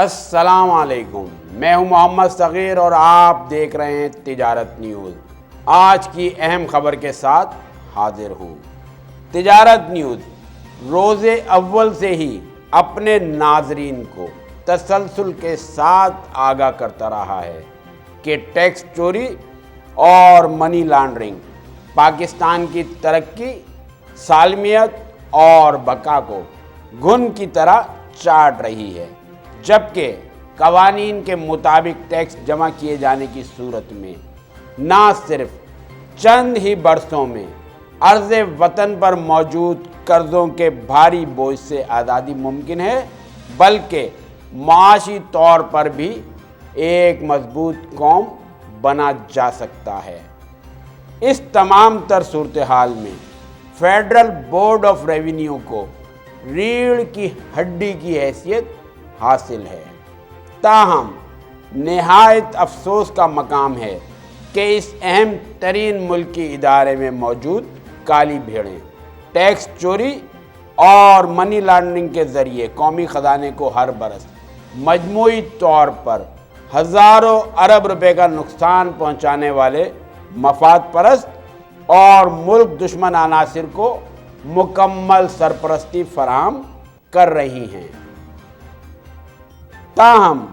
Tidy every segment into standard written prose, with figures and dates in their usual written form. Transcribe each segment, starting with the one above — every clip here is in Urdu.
السلام علیکم، میں ہوں محمد صغیر اور آپ دیکھ رہے ہیں تجارت نیوز۔ آج کی اہم خبر کے ساتھ حاضر ہوں۔ تجارت نیوز روز اول سے ہی اپنے ناظرین کو تسلسل کے ساتھ آگاہ کرتا رہا ہے کہ ٹیکس چوری اور منی لانڈرنگ پاکستان کی ترقی، سالمیت اور بقا کو گھن کی طرح چاٹ رہی ہے، جبکہ قوانین کے مطابق ٹیکس جمع کیے جانے کی صورت میں نہ صرف چند ہی برسوں میں عرض وطن پر موجود قرضوں کے بھاری بوجھ سے آزادی ممکن ہے، بلکہ معاشی طور پر بھی ایک مضبوط قوم بنا جا سکتا ہے۔ اس تمام تر صورتحال میں فیڈرل بورڈ آف ریونیو کو ریڑھ کی ہڈی کی حیثیت حاصل ہے۔ تاہم نہایت افسوس کا مقام ہے کہ اس اہم ترین ملکی ادارے میں موجود کالی بھیڑیں ٹیکس چوری اور منی لانڈرنگ کے ذریعے قومی خزانے کو ہر برس مجموعی طور پر ہزاروں ارب روپے کا نقصان پہنچانے والے مفاد پرست اور ملک دشمن عناصر کو مکمل سرپرستی فراہم کر رہی ہیں۔ تاہم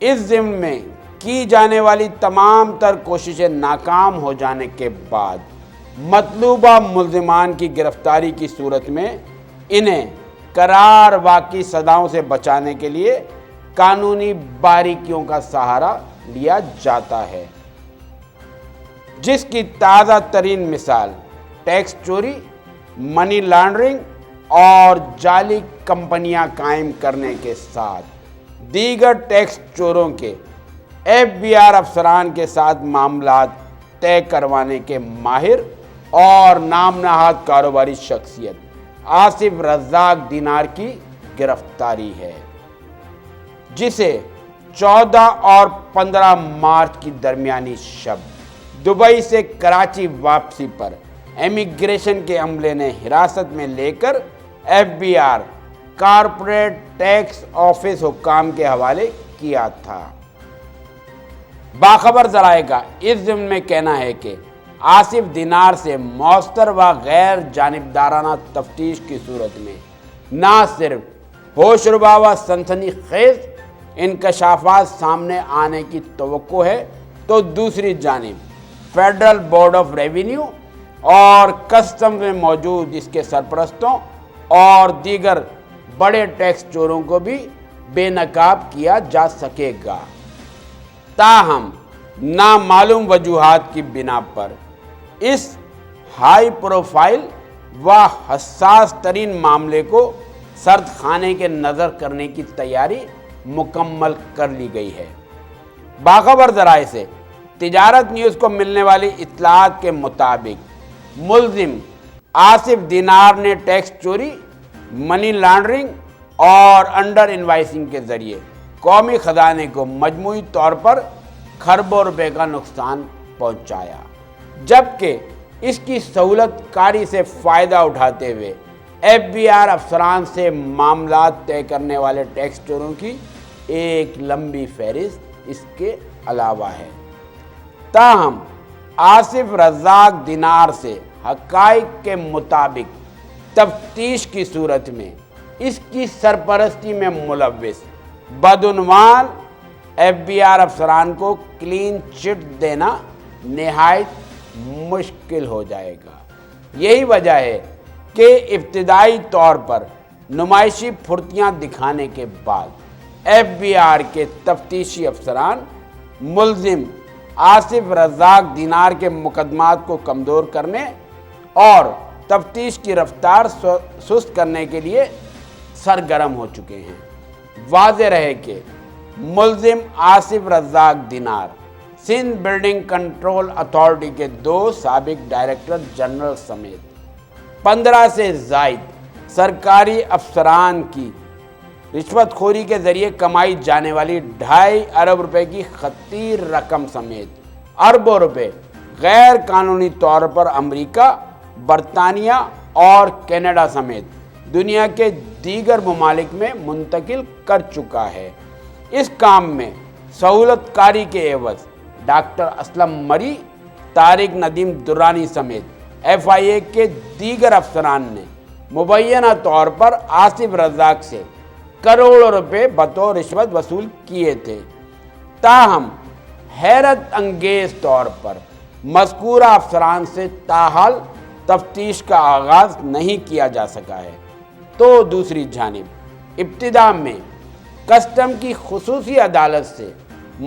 اس ضمن میں کی جانے والی تمام تر کوششیں ناکام ہو جانے کے بعد مطلوبہ ملزمان کی گرفتاری کی صورت میں انہیں قرار واقعی سزاؤں سے بچانے کے لیے قانونی باریکیوں کا سہارا لیا جاتا ہے، جس کی تازہ ترین مثال ٹیکس چوری، منی لانڈرنگ اور جعلی کمپنیاں قائم کرنے کے ساتھ دیگر ٹیکس چوروں کے FBR افسران کے ساتھ معاملات طے کروانے کے ماہر اور نام نہاد کاروباری شخصیت آصف رزاق دینار کی گرفتاری ہے، جسے 14 اور 15 مارچ کی درمیانی شب دبئی سے کراچی واپسی پر امیگریشن کے عملے نے حراست میں لے کر FBR کارپوریٹ ٹیکس آفس حکام کے حوالے کیا تھا۔ باخبر ذرائع کا اس ضمن میں کہنا ہے کہ آصف دینار سے مؤثر و غیر جانبدارانہ تفتیش کی صورت میں نہ صرف ہوش ربا و سنسنی خیز انکشافات سامنے آنے کی توقع ہے، تو دوسری جانب فیڈرل بورڈ آف ریونیو اور کسٹم میں موجود اس کے سرپرستوں اور دیگر بڑے ٹیکس چوروں کو بھی بے نقاب کیا جا سکے گا۔ تاہم نامعلوم وجوہات کی بنا پر اس ہائی پروفائل و حساس ترین معاملے کو سرد خانے کے نظر کرنے کی تیاری مکمل کر لی گئی ہے۔ باخبر ذرائع سے تجارت نیوز کو ملنے والی اطلاعات کے مطابق ملزم آصف دینار نے ٹیکس چوری، منی لانڈرنگ اور انڈر انوائسنگ کے ذریعے قومی خزانے کو مجموعی طور پر کھربوں روپے کا نقصان پہنچایا، جبکہ اس کی سہولت کاری سے فائدہ اٹھاتے ہوئے FBR افسران سے معاملات طے کرنے والے ٹیکس چوروں کی ایک لمبی فہرست اس کے علاوہ ہے۔ تاہم آصف رزاق دینار سے حقائق کے مطابق تفتیش کی صورت میں اس کی سرپرستی میں ملوث بدعنوان FBR افسران کو کلین چٹ دینا نہایت مشکل ہو جائے گا۔ یہی وجہ ہے کہ ابتدائی طور پر نمائشی پھرتیاں دکھانے کے بعد FBR کے تفتیشی افسران ملزم آصف رزاق دینار کے مقدمات کو کمزور کرنے اور تفتیش کی رفتار سست کرنے کے لیے سرگرم ہو چکے ہیں۔ واضح رہے کہ ملزم آصف رزاق دینار سندھ بلڈنگ کنٹرول اتھارٹی کے 2 سابق ڈائریکٹر جنرل سمیت 15 سے زائد سرکاری افسران کی رشوت خوری کے ذریعے کمائی جانے والی 2.5 ارب روپے کی خطیر رقم سمیت اربوں روپے غیر قانونی طور پر امریکہ، برطانیہ اور کینیڈا سمیت دنیا کے دیگر ممالک میں منتقل کر چکا ہے۔ اس کام میں سہولت کاری کے عوض ڈاکٹر اسلم مری، طارق ندیم درانی سمیت FIA کے دیگر افسران نے مبینہ طور پر آصف رزاق سے کروڑوں روپے بطور رشوت وصول کیے تھے۔ تاہم حیرت انگیز طور پر مذکورہ افسران سے تاحال تفتیش کا آغاز نہیں کیا جا سکا ہے۔ تو دوسری جانب ابتدا میں کسٹم کی خصوصی عدالت سے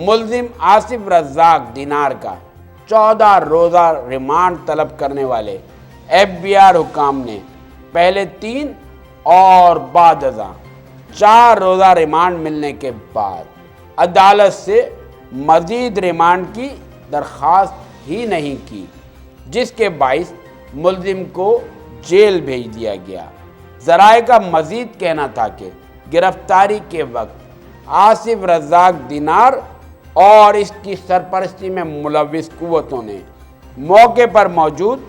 ملزم آصف رزاق دینار کا 14 روزہ ریمانڈ طلب کرنے والے FBR حکام نے پہلے 3 اور بعد ازاں 4 روزہ ریمانڈ ملنے کے بعد عدالت سے مزید ریمانڈ کی درخواست ہی نہیں کی، جس کے باعث ملزم کو جیل بھیج دیا گیا۔ ذرائع کا مزید کہنا تھا کہ گرفتاری کے وقت آصف رزاق دینار اور اس کی سرپرستی میں ملوث قوتوں نے موقع پر موجود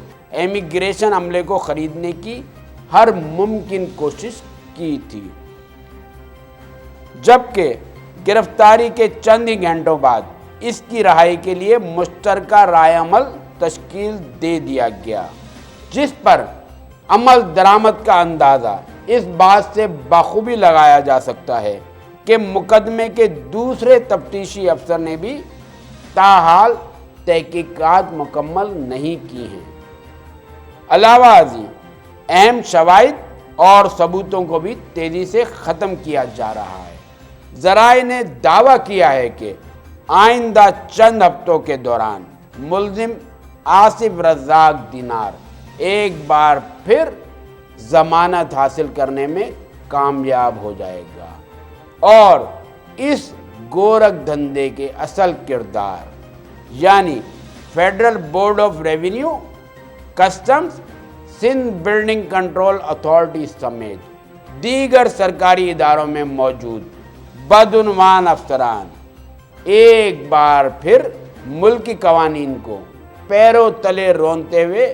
امیگریشن عملے کو خریدنے کی ہر ممکن کوشش کی تھی، جبکہ گرفتاری کے چند ہی گھنٹوں بعد اس کی رہائی کے لیے مشترکہ رائے عمل تشکیل دے دیا گیا، جس پر عمل درآمد کا اندازہ اس بات سے بخوبی لگایا جا سکتا ہے کہ مقدمے کے دوسرے تفتیشی افسر نے بھی تاحال تحقیقات مکمل نہیں کی ہیں۔ علاوہ ازیں اہم شواہد اور ثبوتوں کو بھی تیزی سے ختم کیا جا رہا ہے۔ ذرائع نے دعویٰ کیا ہے کہ آئندہ چند ہفتوں کے دوران ملزم آصف رزاق دینار ایک بار پھر ضمانت حاصل کرنے میں کامیاب ہو جائے گا اور اس گورکھ دھندے کے اصل کردار یعنی federal board of revenue, customs, Sindh building control authority سمیت دیگر سرکاری اداروں میں موجود بدعنوان افسران ایک بار پھر ملکی قوانین کو پیروں تلے رونتے ہوئے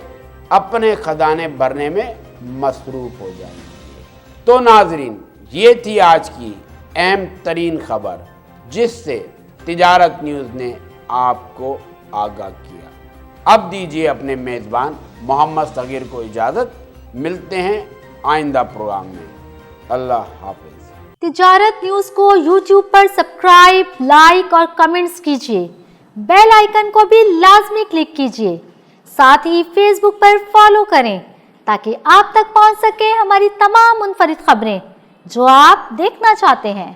اپنے خزانے بھرنے میں مصروف ہو جائیں گے۔ تو ناظرین، یہ تھی آج کی اہم ترین خبر جس سے تجارت نیوز نے آپ کو آگاہ کیا۔ اب دیجیے اپنے میزبان محمد صغیر کو اجازت، ملتے ہیں آئندہ پروگرام میں۔ اللہ حافظ۔ تجارت نیوز کو YouTube پر سبسکرائب، لائک اور کمنٹس کیجیے، بیل آئیکن کو بھی لازمی کلک کیجیے، ساتھ ہی فیس بک پر فالو کریں تاکہ آپ تک پہنچ سکے ہماری تمام منفرد خبریں جو آپ دیکھنا چاہتے ہیں۔